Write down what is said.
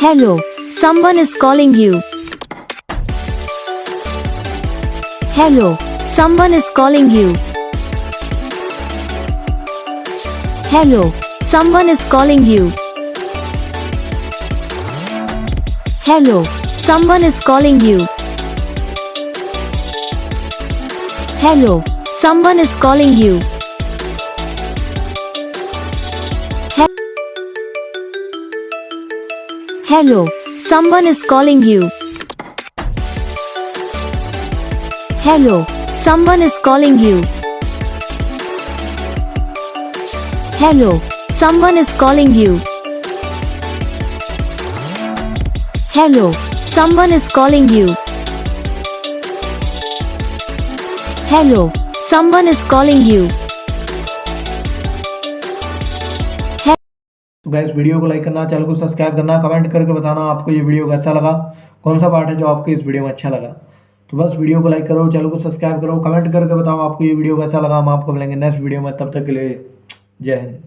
Hello, someone is calling you. Hello, someone is calling you. Hello, someone is calling you. Hello, someone is calling you. Hello, someone is calling you. Hello, someone is calling you. Hello, someone is calling you. Hello, someone is calling you. Hello, someone is calling you. Hello, someone is calling you. तो guys video को like करना, channel को subscribe करना, comment करके बताना आपको ये video कैसा लगा, कौन सा पार्ट है जो आपको इस वीडियो में अच्छा लगा। तो बस वीडियो को लाइक करो, चैनल को सब्सक्राइब करो, कमेंट करके बताओ आपको ये वीडियो कैसा लगा। हम आपको मिलेंगे नेक्स्ट वीडियो में, तब तक के लिए जय हिंद।